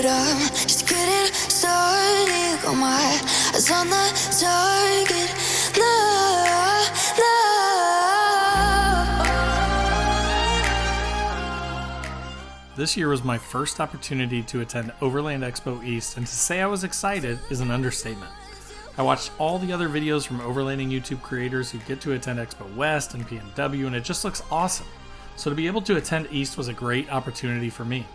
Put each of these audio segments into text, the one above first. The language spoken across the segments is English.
but I'm just getting started. Got my eyes on the target. No, no. This year was my first opportunity to attend Overland Expo East, and to say I was excited is an understatement. I watched all the other videos from Overlanding YouTube creators who get to attend Expo West and PNW, and it just looks awesome. So to be able to attend East was a great opportunity for me.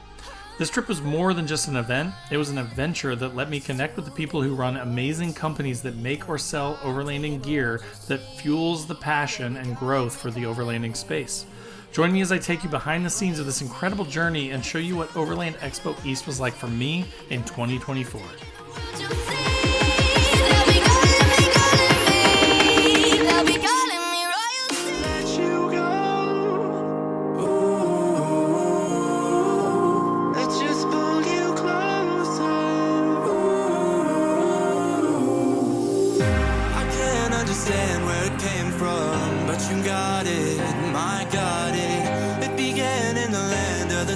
This trip was more than just an event, it was an adventure that let me connect with the people who run amazing companies that make or sell overlanding gear that fuels the passion and growth for the overlanding space. Join me as I take you behind the scenes of this incredible journey and show you what Overland Expo East was like for me in 2024.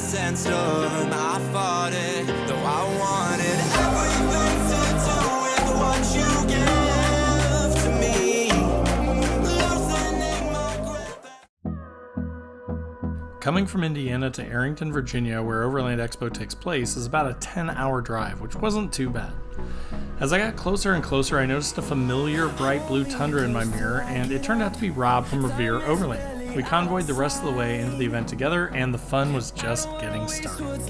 Sandstorm, I fought it, though I wanted everything to do with what you give to me. Coming from Indiana to Arrington, Virginia, where Overland Expo takes place, is about a 10-hour drive, which wasn't too bad. As I got closer and closer, I noticed a familiar bright blue Tundra in my mirror, and it turned out to be Rob from Revere Overland. We convoyed the rest of the way into the event together, and the fun was just getting started.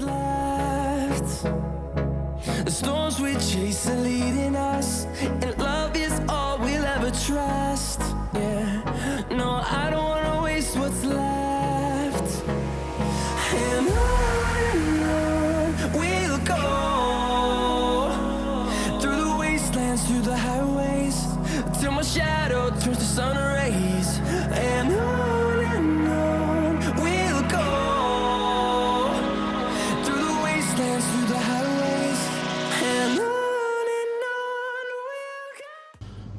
The storms we chase are leading us, and love is all we'll ever trust. Yeah, no, I don't want to waste what's left. And on we'll go, through the wastelands, through the highways, till my shadow turns to sun rays. And on we'll go, through the wastelands, through the highways, and on we'll go.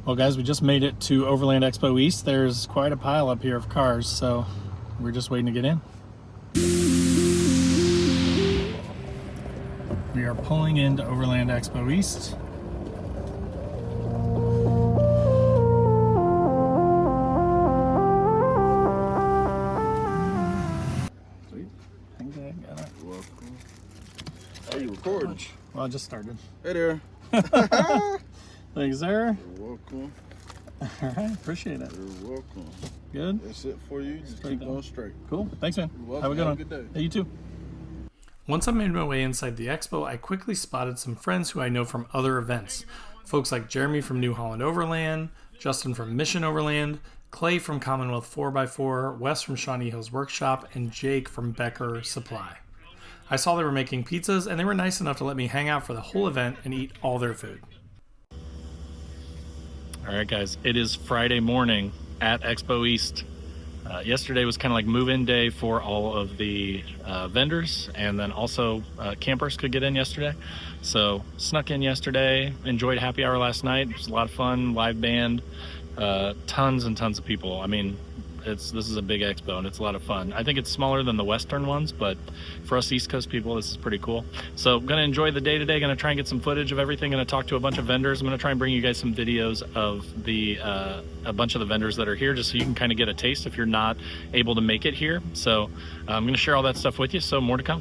Well guys, we just made it to Overland Expo East. There's quite a pile up here of cars, so we're just waiting to get in. We are pulling into Overland Expo East. Sweet. Okay, got it. You're welcome. Are you recording? Well, I just started. Hey there. Thanks, sir. You're welcome. All right, appreciate it. You're welcome. Good? That's it for you. Just Straight keep down. going straight. Cool. Thanks, man. You're welcome. Have a good Have one. a good day. Hey, you too. Once I made my way inside the expo, I quickly spotted some friends who I know from other events. Folks like Jeremy from New Holland Overland, Justin from Mission Overland, Clay from Commonwealth 4x4, Wes from Shawnee Hills Workshop, and Jake from Becker Supply. I saw they were making pizzas, and they were nice enough to let me hang out for the whole event and eat all their food. All right, guys, it is Friday morning at Expo East. Yesterday was kind of like move-in day for all of the vendors, and then also campers could get in yesterday. So snuck in yesterday, enjoyed happy hour last night. It was a lot of fun, live band, tons and tons of people. I mean, this is a big expo and it's a lot of fun. I think it's smaller than the Western ones, but for us East Coast people, this is pretty cool. So I'm gonna enjoy the day today, gonna try and get some footage of everything, gonna talk to a bunch of vendors. I'm gonna try and bring you guys some videos of the a bunch of the vendors that are here, just so you can kind of get a taste if you're not able to make it here. So I'm gonna share all that stuff with you, so more to come.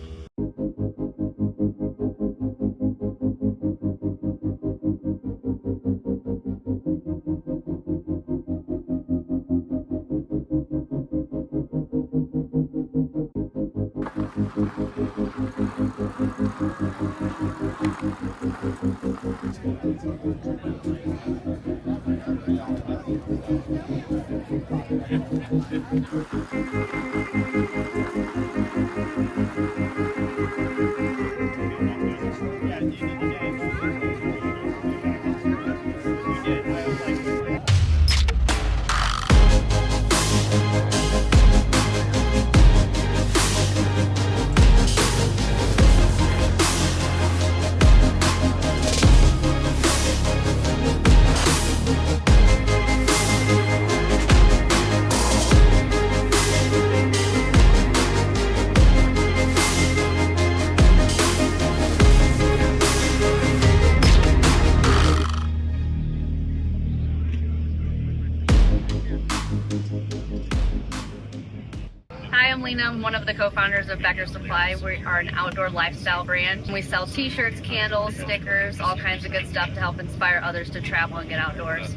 I'm one of the co-founders of Becker Supply. We are an outdoor lifestyle brand. We sell t-shirts, candles, stickers, all kinds of good stuff to help inspire others to travel and get outdoors.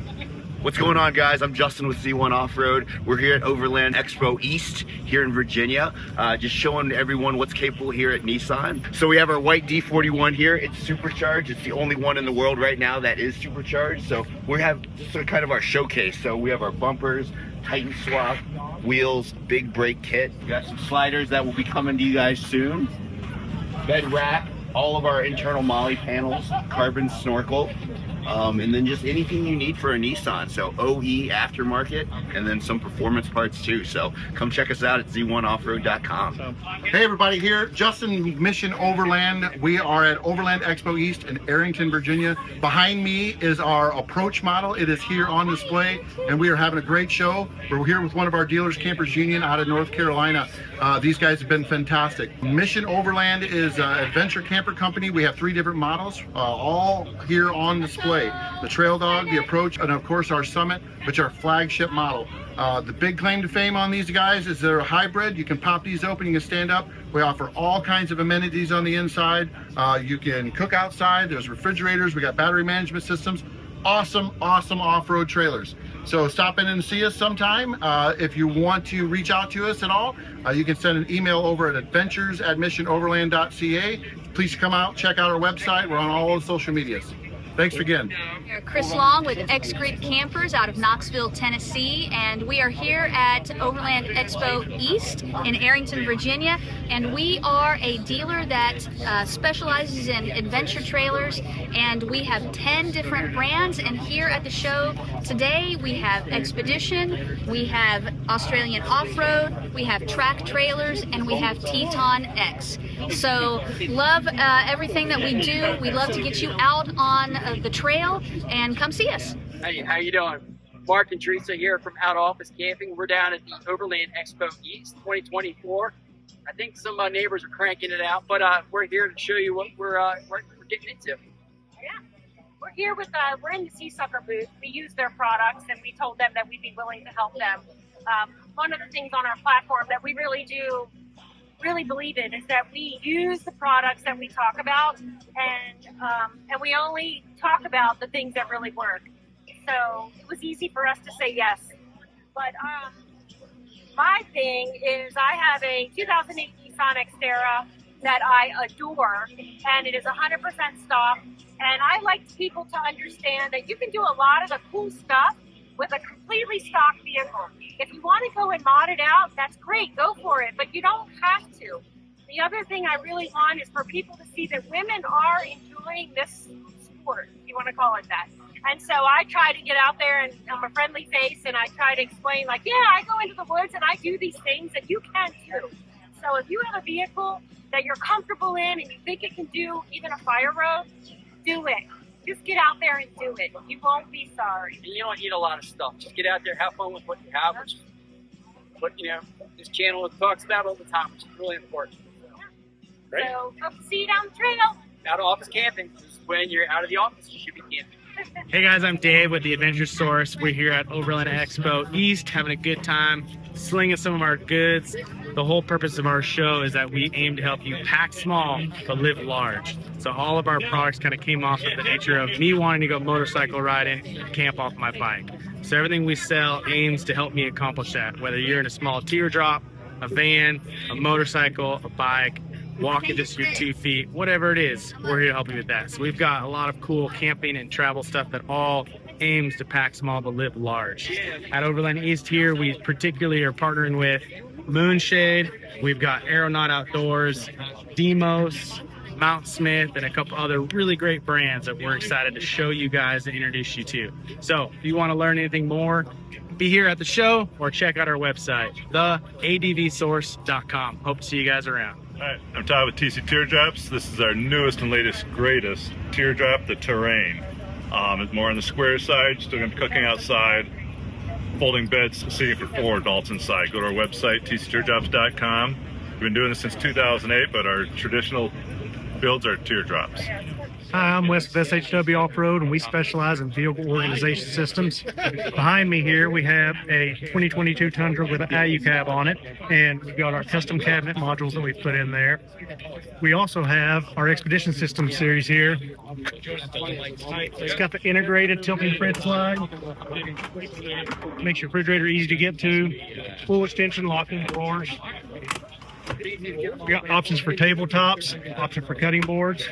What's going on, guys? I'm Justin with Z1 Off-Road. We're here at Overland Expo East here in Virginia, just showing everyone what's capable here at Nissan. So we have our white D41 here. It's supercharged. It's the only one in the world right now that is supercharged. So we have just sort of kind of our showcase. So we have our bumpers, Titan swap, wheels, big brake kit. We got some sliders that will be coming to you guys soon. Bed rack, all of our internal Molly panels, carbon snorkel. And then just anything you need for a Nissan. So OE aftermarket, and then some performance parts too. So come check us out at z1offroad.com. Hey everybody, here Justin, Mission Overland. We are at Overland Expo East in Arrington, Virginia. Behind me is our approach model. It is here on display, and we are having a great show. We're here with one of our dealers, Campers Union, out of North Carolina. These guys have been fantastic. Mission Overland is an adventure camper company. We have 3 different models, all here on display. The Trail Dog, the Approach, and of course our Summit, which are flagship model. The big claim to fame on these guys is they're a hybrid. You can pop these open, you can stand up. We offer all kinds of amenities on the inside. You can cook outside. There's refrigerators. We got battery management systems. Awesome off-road trailers. So stop in and see us sometime. If you want to reach out to us at all, you can send an email over at adventures@missionoverland.ca. Please come out, check out our website. We're on all the social medias. Thanks again. Chris Long with X Grid Campers out of Knoxville, Tennessee, and we are here at Overland Expo East in Arrington, Virginia, and we are a dealer that specializes in adventure trailers, and we have 10 different brands. And here at the show today we have Expedition, we have Australian Off-Road, we have track trailers, and we have Teton X. So love everything that we do. We love to get you out on the trail, and come see us. Hey, how you doing? Mark and Teresa here from Out Office Camping. We're down at the Overland Expo East 2024. I think some neighbors are cranking it out, but we're here to show you what we're getting into. Yeah, we're here with we're in the Seasucker booth. We use their products, and we told them that we'd be willing to help them. One of the things on our platform that we really believe in is that we use the products that we talk about, and we only talk about the things that really work. So it was easy for us to say yes. But my thing is, I have a 2008 Nissan Xterra that I adore, and it is 100% stock. And I like people to understand that you can do a lot of the cool stuff with a completely stock vehicle. If you want to go and mod it out, that's great, go for it, but you don't have to. The other thing I really want is for people to see that women are enjoying this sport, if you want to call it that. And so I try to get out there, and I'm a friendly face, and I try to explain, like, yeah, I go into the woods and I do these things that you can too. So if you have a vehicle that you're comfortable in and you think it can do even a fire road, do it. Just get out there and do it. You won't be sorry. And you don't need a lot of stuff. Just get out there, have fun with what you have, which is what this channel talks about all the time, which is really important. Great. So hope to see you down the trail. Out of office camping. Just when you're out of the office, you should be camping. Hey guys, I'm Dave with the Adventure Source. We're here at Overland Expo East having a good time, slinging some of our goods. The whole purpose of our show is that we aim to help you pack small but live large. So all of our products kind of came off of the nature of me wanting to go motorcycle riding, camp off my bike. So everything we sell aims to help me accomplish that, whether you're in a small teardrop, a van, a motorcycle, a bike, walking just your 2 feet, whatever it is, we're here to help you with that. So we've got a lot of cool camping and travel stuff that all aims to pack small but live large. At Overland East here, we particularly are partnering with Moonshade, we've got Aeronaut Outdoors, Demos, Mount Smith, and a couple other really great brands that we're excited to show you guys and introduce you to. So if you want to learn anything more, be here at the show or check out our website, theadvsource.com. Hope to see you guys around. Hi, I'm Todd with TC Teardrops. This is our newest and latest, greatest teardrop, the Terrain. It's more on the square side, still going to be cooking outside, folding beds, seating for 4 adults inside. Go to our website, tcteardrops.com. We've been doing this since 2008, but our traditional builds are teardrops. Hi, I'm Wes with SHW Off-Road, and we specialize in vehicle organization systems. Behind me here, we have a 2022 Tundra with an IU cab on it, and we've got our custom cabinet modules that we've put in there. We also have our Expedition System series here. It's got the integrated tilting front slide. Makes your refrigerator easy to get to. Full extension locking drawers. We got options for tabletops, option for cutting boards.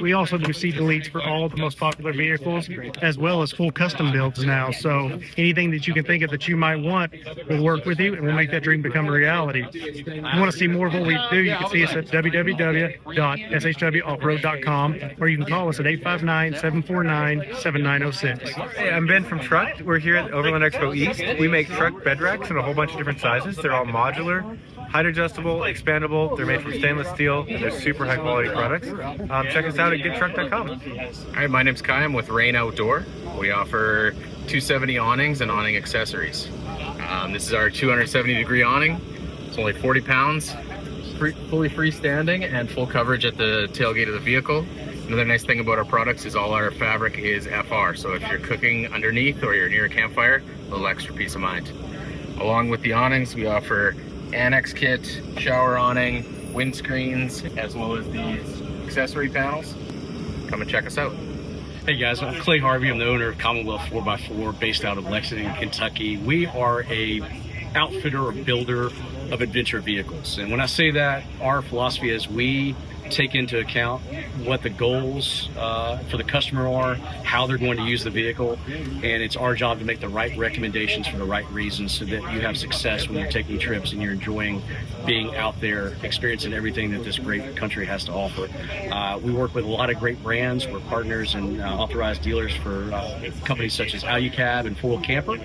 We also do seat deletes for all of the most popular vehicles, as well as full custom builds now. So anything that you can think of that you might want, we'll work with you and we'll make that dream become a reality. If you want to see more of what we do, you can see us at www.shwoffroad.com, or you can call us at 859-749-7906. Hey, I'm Ben from Truck. We're here at Overland Expo East. We make truck bed racks in a whole bunch of different sizes. They're all modular, height adjustable, expandable. They're made from stainless steel, and they're super high quality products. Check us out at gettruck.com. All right, my name's Kai. I'm with Rain Outdoor. We offer 270 awnings and awning accessories. This is our 270 degree awning. It's only 40 pounds, fully freestanding, and full coverage at the tailgate of the vehicle. Another nice thing about our products is all our fabric is FR, so if you're cooking underneath or you're near a campfire, a little extra peace of mind. Along with the awnings, we offer annex kit, shower awning, windscreens, as well as these accessory panels. Come and check us out. Hey guys, I'm Clay Harvey. I'm the owner of Commonwealth 4x4 based out of Lexington, Kentucky. We are a outfitter or builder of adventure vehicles. And when I say that, our philosophy is we take into account what the goals for the customer are, how they're going to use the vehicle, and it's our job to make the right recommendations for the right reasons so that you have success when you're taking trips and you're enjoying being out there, experiencing everything that this great country has to offer. We work with a lot of great brands. We're partners and authorized dealers for companies such as Alucab and Foil Camper.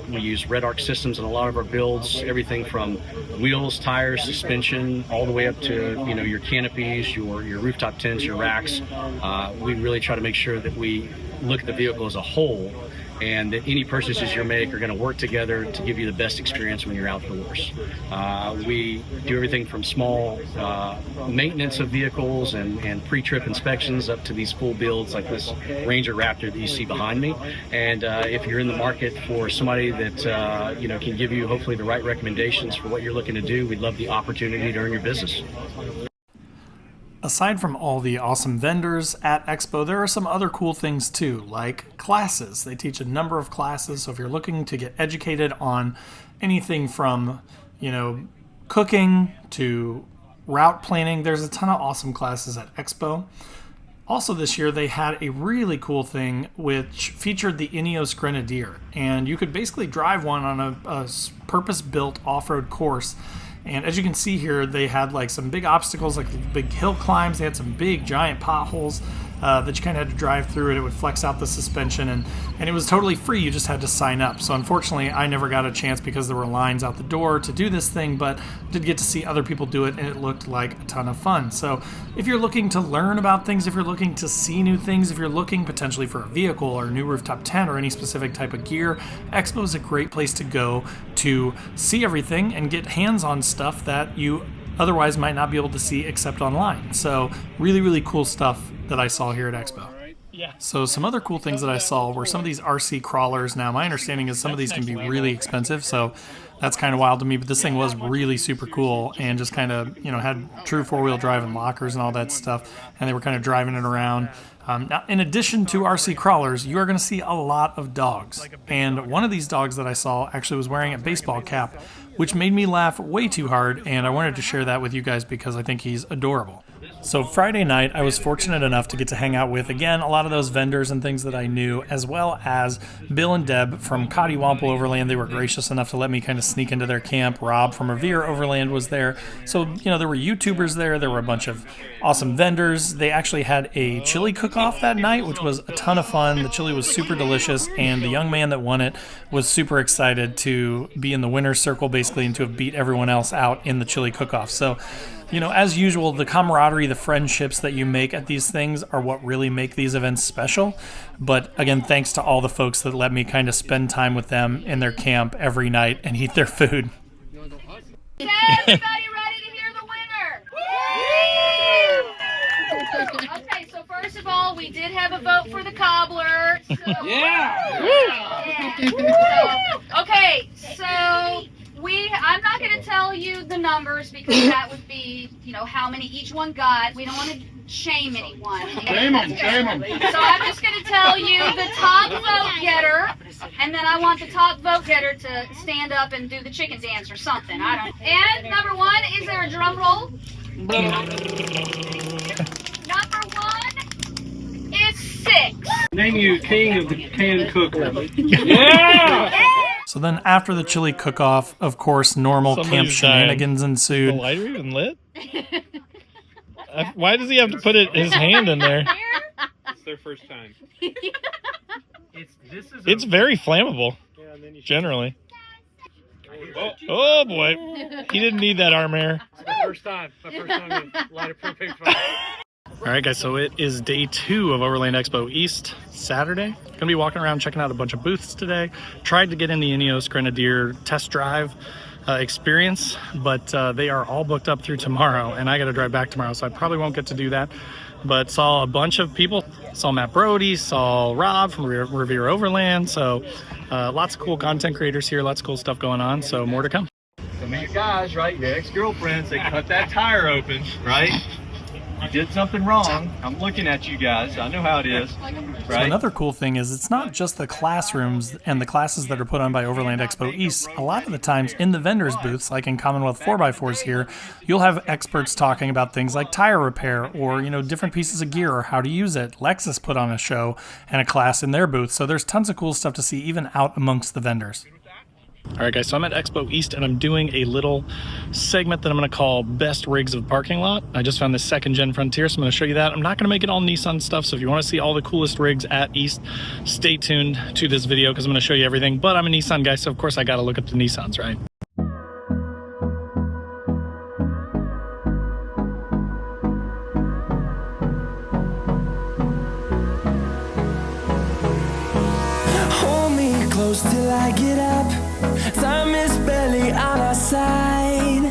We use Red Arc systems in a lot of our builds, everything from wheels, tires, suspension, all the way up to your canopy, your rooftop tents, your racks. We really try to make sure that we look at the vehicle as a whole and that any purchases you make are going to work together to give you the best experience when you're outdoors. We do everything from small maintenance of vehicles and pre-trip inspections up to these full builds like this Ranger Raptor that you see behind me. And if you're in the market for somebody that can give you hopefully the right recommendations for what you're looking to do, we'd love the opportunity to earn your business. Aside from all the awesome vendors at Expo, there are some other cool things too, like classes. They teach a number of classes, so if you're looking to get educated on anything from, cooking to route planning, there's a ton of awesome classes at Expo. Also this year, they had a really cool thing which featured the Ineos Grenadier, and you could basically drive one on a purpose-built off-road course. And as you can see here, they had like some big obstacles, like big hill climbs. They had some big giant potholes that you kind of had to drive through, and it would flex out the suspension, and it was totally free. You just had to sign up. So unfortunately, I never got a chance because there were lines out the door to do this thing, but did get to see other people do it, and it looked like a ton of fun. So if you're looking to learn about things, if you're looking to see new things, if you're looking potentially for a vehicle or a new rooftop tent or any specific type of gear, Expo is a great place to go to see everything and get hands-on stuff that you otherwise might not be able to see except online. So really, really cool stuff that I saw here at Expo. So some other cool things that I saw were some of these RC crawlers. Now my understanding is some of these can be really expensive, so that's kind of wild to me, but this thing was really super cool and just kind of, had true four-wheel drive and lockers and all that stuff, and they were kind of driving it around. Now, in addition to RC crawlers, you are going to see a lot of dogs. And one of these dogs that I saw actually was wearing a baseball cap, which made me laugh way too hard, and I wanted to share that with you guys because I think he's adorable. So Friday night, I was fortunate enough to get to hang out with, again, a lot of those vendors and things that I knew, as well as Bill and Deb from Cottywomple Overland. They were gracious enough to let me kind of sneak into their camp. Rob from Revere Overland was there. So, there were YouTubers there. There were a bunch of awesome vendors. They actually had a chili cook-off that night, which was a ton of fun. The chili was super delicious, and the young man that won it was super excited to be in the winner's circle, basically, and to have beat everyone else out in the chili cook-off. So, as usual, the camaraderie, the friendships that you make at these things are what really make these events special. But again, thanks to all the folks that let me kind of spend time with them in their camp every night and eat their food. Is everybody ready to hear the winner? we did have a vote for the cobbler. So, okay, so I'm not going to tell you the numbers because that would be, you know, how many each one got. We don't want to shame anyone. Shame them, shame them. So I'm just going to tell you the top vote getter, and then I want the top vote getter to stand up and do the chicken dance or something. I don't. And number one, is there a drum roll? Number one is 6. Name you king of the canned cooker. So then after the chili cook-off, of course, normal camp Somebody's shenanigans dying. ensued. The lighter even lit? Why does he have to put his hand in there? It's their first time. It's very flammable, generally. Oh boy, he didn't need that arm air. My first time to light a propane fire. All right, guys, so it is day 2 of Overland Expo East, Saturday. Gonna be walking around checking out a bunch of booths today. Tried to get in the Ineos Grenadier test drive experience, but they are all booked up through tomorrow, and I gotta drive back tomorrow, so I probably won't get to do that. But saw a bunch of people. Saw Matt Brody, saw Rob from Revere Overland, so lots of cool content creators here, lots of cool stuff going on, so more to come. Some of you guys, right, your ex-girlfriends, they cut that tire open, right? You did something wrong. I'm looking at you guys. I know how it is, So right? another cool thing is it's not just the classrooms and the classes that are put on by Overland Expo East. A lot of the times in the vendors' booths, like in Commonwealth 4x4s here, you'll have experts talking about things like tire repair or, you know, different pieces of gear or how to use it. Lexus put on a show and a class in their booth, so there's tons of cool stuff to see even out amongst the vendors. All right, guys, so I'm at Expo East, and I'm doing a little segment that I'm going to call Best Rigs of the Parking Lot. I just found this second-gen Frontier, so I'm going to show you that. I'm not going to make it all Nissan stuff, so if you want to see all the coolest rigs at East, stay tuned to this video because I'm going to show you everything. But I'm a Nissan guy, so of course I got to look at the Nissans, right? Hold me close till I get up. Time is barely on our side.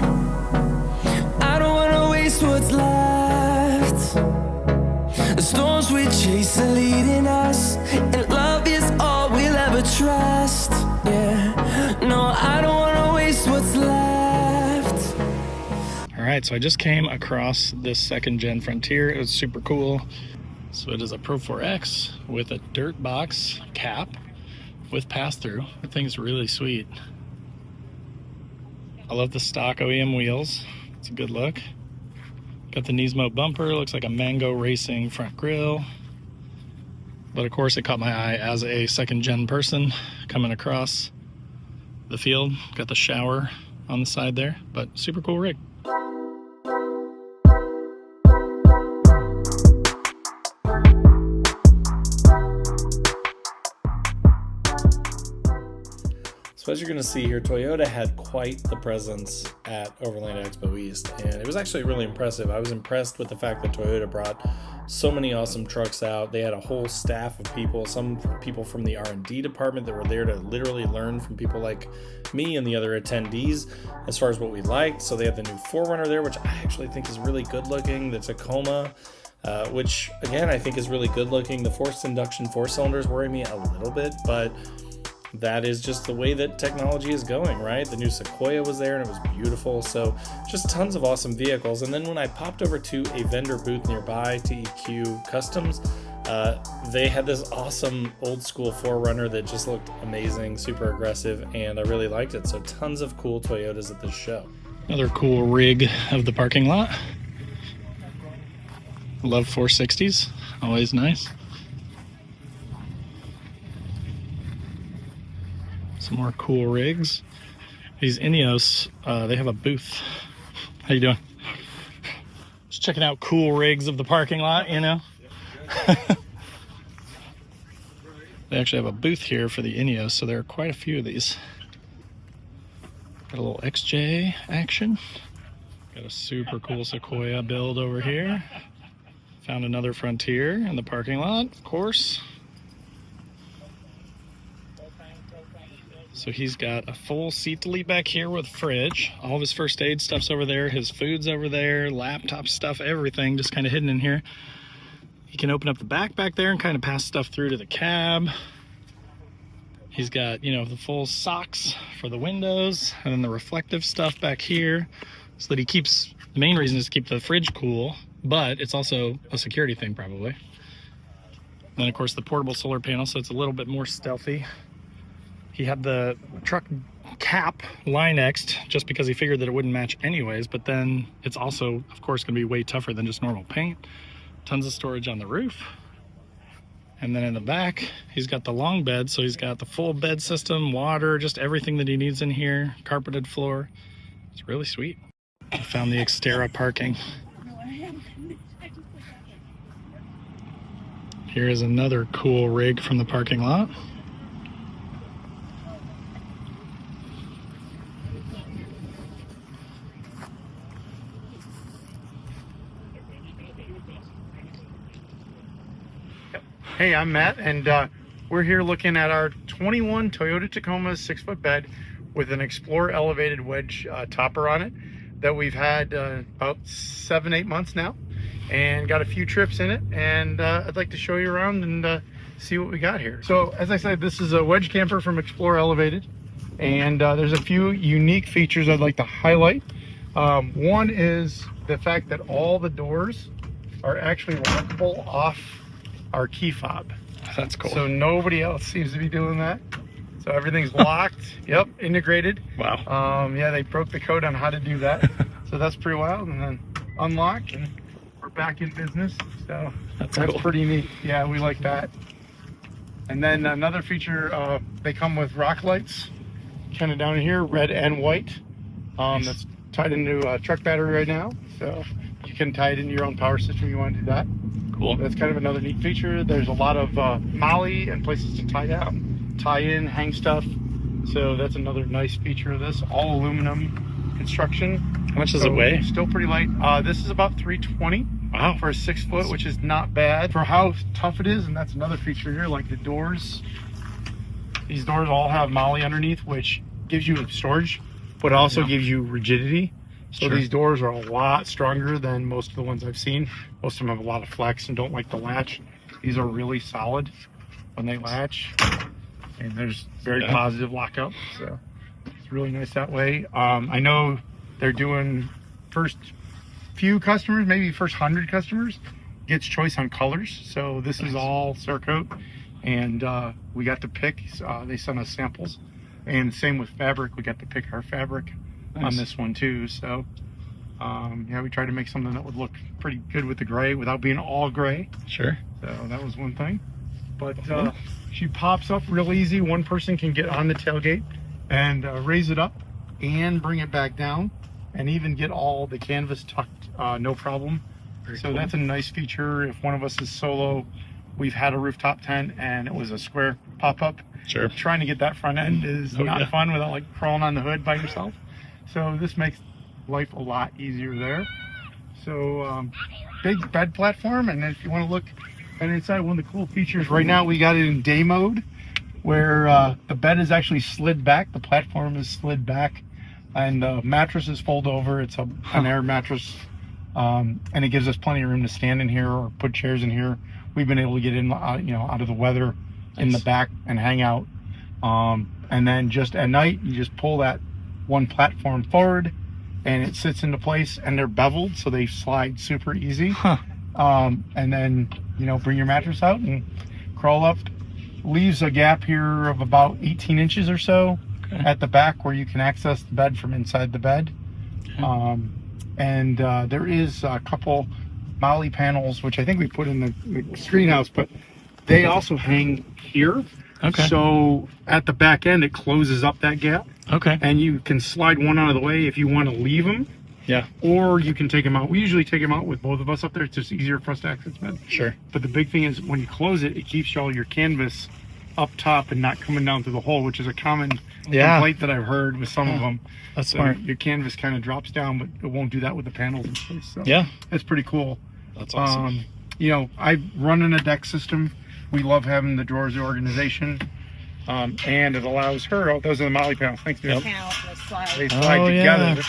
I don't wanna waste what's left. The storms we chase are leading us, and love is all we'll ever trust. Yeah, no, I don't wanna waste what's left. All right, so I just came across this second-gen Frontier. It was super cool. So it is a Pro 4X with a dirt box cap with pass-through. That thing's really sweet. I love the stock OEM wheels. It's a good look. Got the Nismo bumper. Looks like a Mango Racing front grille. But of course, it caught my eye as a second-gen person coming across the field. Got the shower on the side there, but super cool rig. So as you're going to see here, Toyota had quite the presence at Overland Expo East, and it was actually really impressive. I was impressed with the fact that Toyota brought so many awesome trucks out. They had a whole staff of people, some people from the R&D department that were there to literally learn from people like me and the other attendees as far as what we liked. So they had the new 4Runner there, which I actually think is really good looking. The Tacoma, which again I think is really good looking. The forced induction 4-cylinders worry me a little bit, but that is just the way that technology is going, right? The new Sequoia was there and it was beautiful. So just tons of awesome vehicles. And then when I popped over to a vendor booth nearby, TEQ Customs, they had this awesome old school 4Runner that just looked amazing, super aggressive, and I really liked it. So tons of cool Toyotas at this show. Another cool rig of the parking lot. Love 460s, always nice. Some more cool rigs. These Ineos, they have a booth. How you doing? Just checking out cool rigs of the parking lot, you know? They actually have a booth here for the Ineos, so there are quite a few of these. Got a little XJ action. Got a super cool Sequoia build over here. Found another Frontier in the parking lot, of course. So he's got a full seat delete back here with a fridge. All of his first aid stuff's over there. His food's over there. Laptop stuff, everything just kind of hidden in here. You can open up the back there and kind of pass stuff through to the cab. He's got, you know, the full socks for the windows, and then the reflective stuff back here, so that he keeps, the main reason is to keep the fridge cool, but it's also a security thing probably. And then of course the portable solar panel, so it's a little bit more stealthy. He had the truck cap Linexed just because he figured that it wouldn't match anyways, but then it's also, of course, gonna be way tougher than just normal paint. Tons of storage on the roof. And then in the back, he's got the long bed, so he's got the full bed system, water, just everything that he needs in here, carpeted floor. It's really sweet. I found the Xterra parking. Here is another cool rig from the parking lot. Hey, I'm Matt, and we're here looking at our 21 Toyota Tacoma 6-foot bed with an Explorer elevated wedge topper on it that we've had about 7-8 months now, and got a few trips in it, and I'd like to show you around and see what we got here. So as I said, this is a wedge camper from Explorer Elevated, and there's a few unique features I'd like to highlight. One is the fact that all the doors are actually lockable off our key fob. That's cool. So nobody else seems to be doing that. So everything's locked. Yep, integrated. Wow. Yeah, they broke the code on how to do that. So that's pretty wild. And then unlock, and we're back in business. So that's cool. Pretty neat. Yeah, we like that. And then another feature, they come with rock lights, kind of down here, red and white. That's tied into a truck battery right now. So you can tie it into your own power system if you want to do that. Cool. That's kind of another neat feature. There's a lot of molly and places to tie down, tie in, hang stuff. So that's another nice feature of this. All aluminum construction. How much does it weigh? Still pretty light. This is about 320. Wow. For a 6-foot, which is not bad for how tough it is. And that's another feature here, like the doors. These doors all have molly underneath, which gives you storage, but also gives you rigidity. So these doors are a lot stronger than most of the ones I've seen. Most of them have a lot of flex and don't like to latch. These are really solid when they latch, and there's very positive lockup. So it's really nice that way. I know they're doing first few customers, maybe first 100 customers, gets choice on colors. So this is all Cerakote, and we got to pick. They sent us samples, and same with fabric. We got to pick our fabric on this one too. So yeah, we tried to make something that would look pretty good with the gray without being all gray. Sure. So that was one thing. But she pops up real easy. One person can get on the tailgate and raise it up and bring it back down, and even get all the canvas tucked, no problem. Very cool. That's a nice feature. If one of us is solo, we've had a rooftop tent and it was a square pop-up. Sure. Trying to get that front end is not fun without like crawling on the hood by yourself. So this makes life a lot easier there. So big bed platform, and then if you want to look inside, one of the cool features right now, we got it in day mode, where the bed is actually slid back, the platform is slid back, and the mattress is fold over. It's an air mattress, and it gives us plenty of room to stand in here or put chairs in here. We've been able to get in, out of the weather in the back and hang out. And then just at night, you just pull that one platform forward, and it sits into place, and they're beveled, so they slide super easy. And then, bring your mattress out and crawl up. Leaves a gap here of about 18 inches or so at the back where you can access the bed from inside the bed. And there is a couple molly panels, which I think we put in the screen house, but they also hang here. Okay. So at the back end, it closes up that gap. Okay. And you can slide one out of the way if you want to leave them. Yeah. Or you can take them out. We usually take them out with both of us up there. It's just easier for us to access bed. Sure. But the big thing is when you close it, it keeps all your canvas up top and not coming down through the hole, which is a common complaint that I've heard with some of them. That's smart. Your canvas kind of drops down, but it won't do that with the panels in place. So yeah. That's pretty cool. That's awesome. I run in a deck system. We love having the drawers of organization. And it allows her, those are the molly panels. Thanks, dude. Yep. They slide together.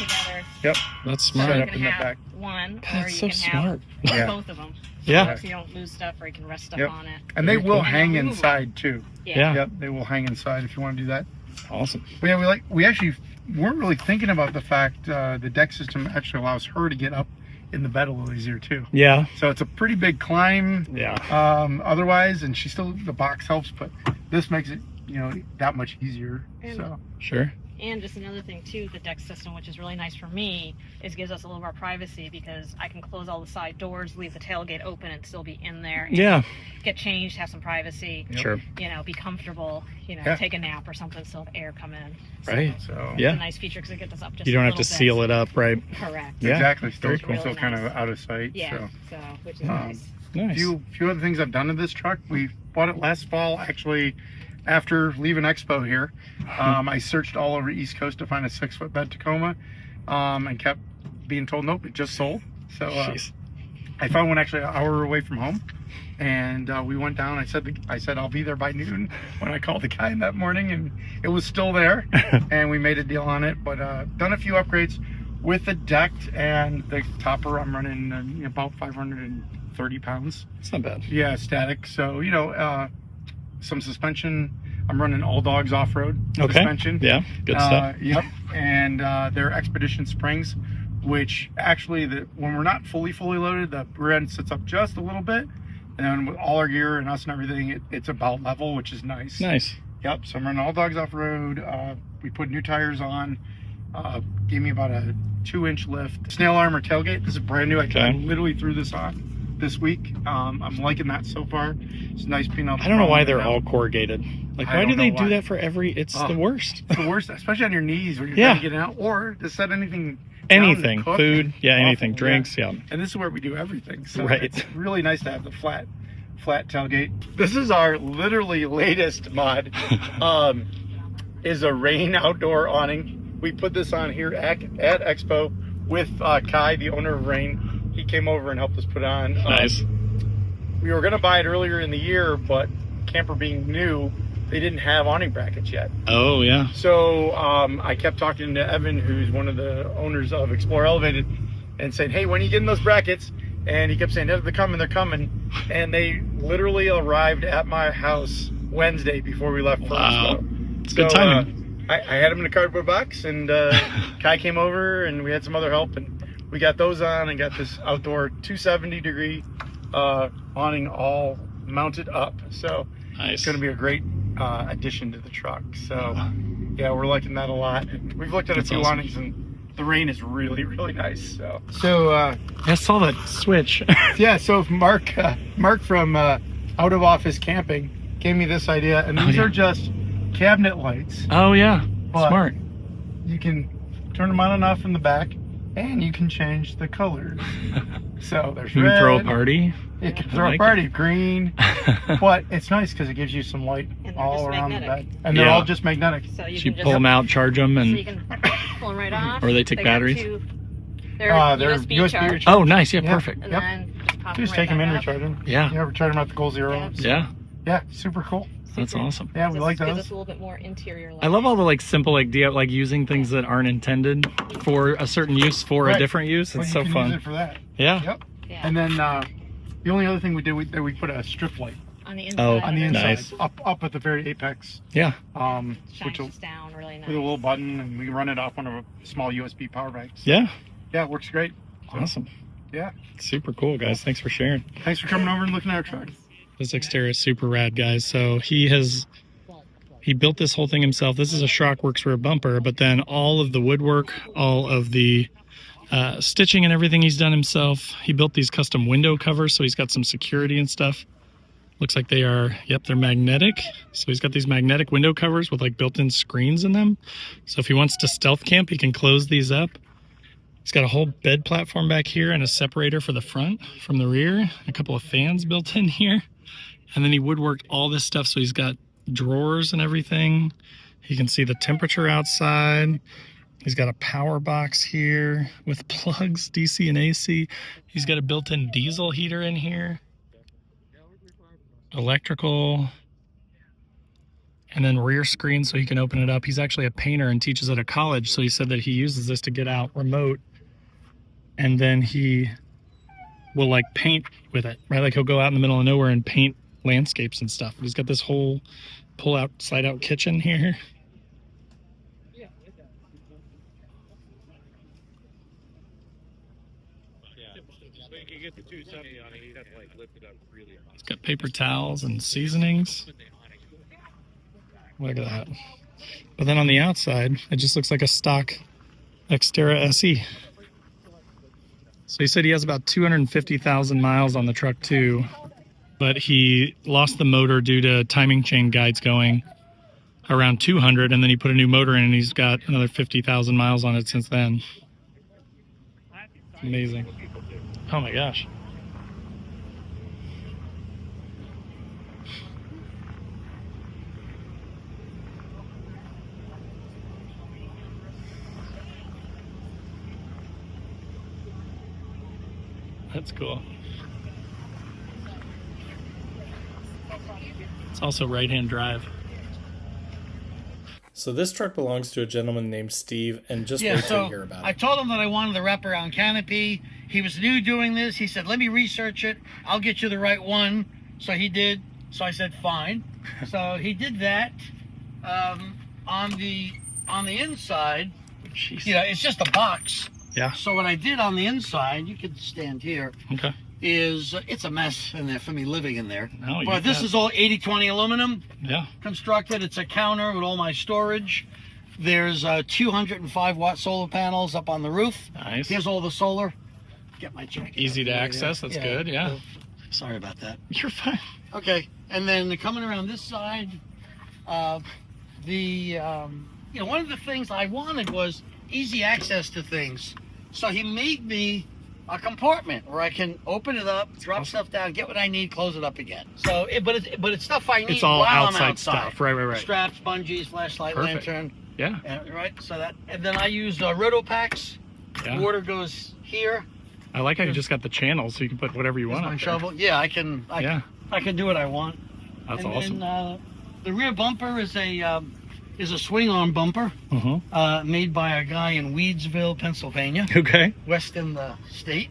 Yep. That's smart. Set up in the back. one, or That's you so can smart. have Yeah. both of them. Yeah. So you don't lose stuff, or you can rest stuff Yep. on it. And they will And hang they'll move inside too. Yeah. Yep, they will hang inside if you want to do that. Awesome. But yeah, we actually weren't really thinking about the fact the deck system actually allows her to get up in the bed a little easier too. Yeah. So it's a pretty big climb. Yeah. Otherwise, and the box helps, but this makes it, you know, that much easier. And- So Sure. And just another thing too, the deck system, which is really nice for me, is gives us a little more privacy because I can close all the side doors, leave the tailgate open, and still be in there. And Yeah. get changed, have some privacy. Sure. You know, be comfortable. You know, Yeah. take a nap or something, so the air come in. Right. So Yeah. It's a nice feature because it gets us up just. You don't a have to little bit. seal it up, right? Correct. Yeah. exactly, still, Very cool. still kind of out of sight. Yeah. So. Which is nice. Nice. Few other things I've done to this truck. We bought it last fall, actually, after leaving Expo here. I searched all over East Coast to find a 6-foot bed Tacoma, and kept being told, nope, it just sold. So I found one actually an hour away from home, and we went down. I said I'll be there by noon when I called the guy that morning, and it was still there, and we made a deal on it. But done a few upgrades with the deck and the topper. I'm running about 530 pounds. It's not bad. Yeah, static. So, you know, some suspension. I'm running All Dogs off-road suspension. Yeah, good stuff. Yep. And they're Expedition springs, which actually, when we're not fully loaded, the rear end sits up just a little bit. And then with all our gear and us and everything, it's about level, which is nice. Nice. Yep. So I'm running All Dogs off-road. We put new tires on. Gave me about a 2-inch lift. Snail armor tailgate. This is brand new. I literally threw this on this week. I'm liking that so far. It's nice being able to I don't know why they're all corrugated. Like, why do they do that for every? It's the worst. It's the worst, especially on your knees when you're Yeah. trying to get out, or to set anything. down Anything, to cook. food, yeah, Awful, anything, drinks, yeah. And this is where we do everything. So Right. it's really nice to have the flat tailgate. This is our literally latest mod. Is a rain outdoor awning. We put this on here at Expo with Kai, the owner of Rain. He came over and helped us put on. Nice. We were gonna buy it earlier in the year, but camper being new, they didn't have awning brackets yet. Oh yeah. So I kept talking to Evan, who's one of the owners of Explorer Elevated, and saying, hey, when are you getting those brackets? And he kept saying, they're coming. And they literally arrived at my house Wednesday before we left for Expo. It's good timing. I had them in a cardboard box, and Kai came over, and we had some other help, and we got those on and got this outdoor 270-degree awning all mounted up. So it's going to be a great addition to the truck. So yeah, we're liking that a lot. And we've looked at a few awnings, and the Rain is really, really nice. So I saw that switch. yeah. So Mark from Out of Office Camping gave me this idea, and these are just cabinet lights. Oh yeah, But smart. You can turn them on and off in the back, and you can change the colors. So there's You red. can throw a party. You can I throw a like party, green. But it's nice because it gives you some light all around the bed. And they're all just magnetic. So you So you can pull them out, charge them, So and you can pull them right off. Or they take got batteries? They're USB charged. Oh, nice. Yeah, perfect. And Yep. then just pop Just them take right them in, back recharge them. Yeah. Yeah, recharge them at the Goal Zero. Yeah. Yeah, super cool. That's awesome. Yeah, we like Gives those. us a little bit more interior light. I love all the like simple like like using things that aren't intended for a certain use for a Right. different use. Well, It's you so can fun. use it for that. Yeah. Yep. And then the only other thing we did, we put a strip light on the Oh, inside. on the inside, nice. up at the very apex. Yeah. Which will, down really nice. with a little button, and we can run it off one of a small USB power banks. Yeah. Yeah, it works great. So, Awesome. Yeah. Super cool, guys. Thanks for sharing. Thanks for coming over and looking at our truck. This exterior is super rad, guys. So he built this whole thing himself. This is a Shockworks rear bumper, but then all of the woodwork, all of the stitching and everything he's done himself. He built these custom window covers, so he's got some security and stuff. Looks like they are, yep, they're magnetic. So he's got these magnetic window covers with like built-in screens in them. So if he wants to stealth camp, he can close these up. He's got a whole bed platform back here and a separator for the front from the rear. A couple of fans built in here. And then he woodworked all this stuff, so he's got drawers and everything. You can see the temperature outside. He's got a power box here with plugs, DC and AC. He's got a built-in diesel heater in here. Electrical. And then rear screen so he can open it up. He's actually a painter and teaches at a college, so he said that he uses this to get out remote and then he will like paint with it, right? Like he'll go out in the middle of nowhere and paint landscapes and stuff. He's got this whole pull-out, slide-out kitchen here. He's got paper towels and seasonings. Look at that. But then on the outside, it just looks like a stock Xterra SE. So he said he has about 250,000 miles on the truck too, but he lost the motor due to timing chain guides going around 200, and then he put a new motor in and he's got another 50,000 miles on it since then. Amazing. Oh my gosh. That's cool. It's also right-hand drive. So this truck belongs to a gentleman named Steve, and just wait till you hear about it. I told him that I wanted the wraparound canopy. He was new doing this. He said, let me research it. I'll get you the right one. So he did. So I said, fine. So he did that. On the inside, you know, it's just a box. Yeah. So what I did on the inside, you could stand here, okay, is it's a mess in there for me living in there. Oh, but this is all 80/20 aluminum. Yeah. Constructed. It's a counter with all my storage. There's 205 watt solar panels up on the roof. Nice. Here's all the solar. Get my jacket. Easy to access. That's good. Yeah. Sorry about that. You're fine. Okay. And then coming around this side, you know, one of the things I wanted was easy access to things. So he made me a compartment where I can open it up, drop stuff down, get what I need, close it up again. So, but it's stuff I need. It's all while outside I'm outside stuff. Right. Straps, bungees, flashlight, Perfect. lantern. Yeah. Right. So that, and then I use roto packs. Yeah. Water goes here. I like how you just got the channels so you can put whatever you want My on shovel. Yeah, I can do what I want. That's and awesome. Then, the rear bumper is a swing arm bumper made by a guy in Weedsville, Pennsylvania. Okay. West in the state.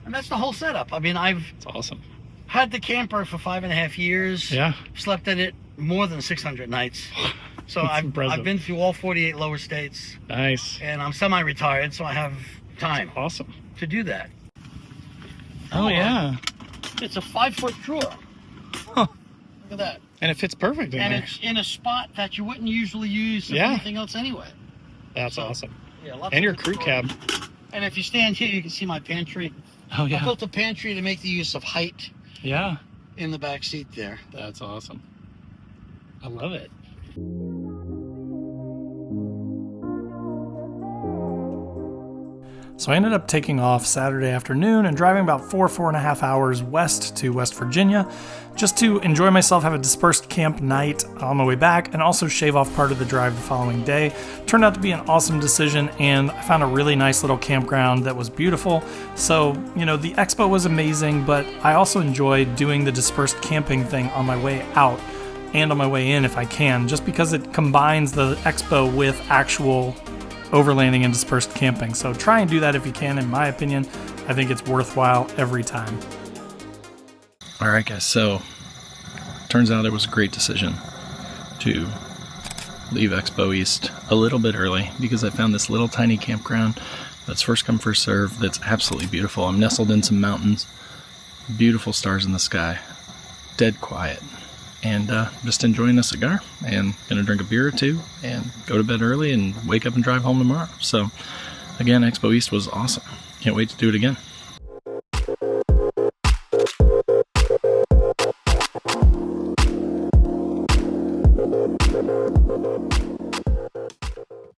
And that's the whole setup. I mean, It's awesome. Had the camper for 5.5 years. Yeah. Slept in it more than 600 nights. So I've been through all 48 lower states. Nice. And I'm semi-retired, so I have time. That's awesome. To do that. Oh yeah. It's a 5-foot drawer. Huh. Look at that. And it fits perfect in and there. It's in a spot that you wouldn't usually use for anything else anyway. That's awesome. Yeah, and your crew cab. And if you stand here, you can see my pantry. Oh yeah. I built a pantry to make the use of height. Yeah. In the back seat there. That's awesome. I love it. So I ended up taking off Saturday afternoon and driving about 4.5 hours west to West Virginia just to enjoy myself, have a dispersed camp night on my way back, and also shave off part of the drive the following day. Turned out to be an awesome decision, and I found a really nice little campground that was beautiful. So, you know, the expo was amazing, but I also enjoyed doing the dispersed camping thing on my way out and on my way in if I can, just because it combines the expo with actual overlanding and dispersed camping. So try and do that if you can. In my opinion, I think it's worthwhile every time. All right, guys. So turns out it was a great decision to leave Expo East a little bit early because I found this little tiny campground that's first come, first serve. That's absolutely beautiful. I'm nestled in some mountains, beautiful stars in the sky, dead quiet. And just enjoying a cigar and gonna drink a beer or two and go to bed early and wake up and drive home tomorrow. So again, Expo East was awesome. Can't wait to do it again.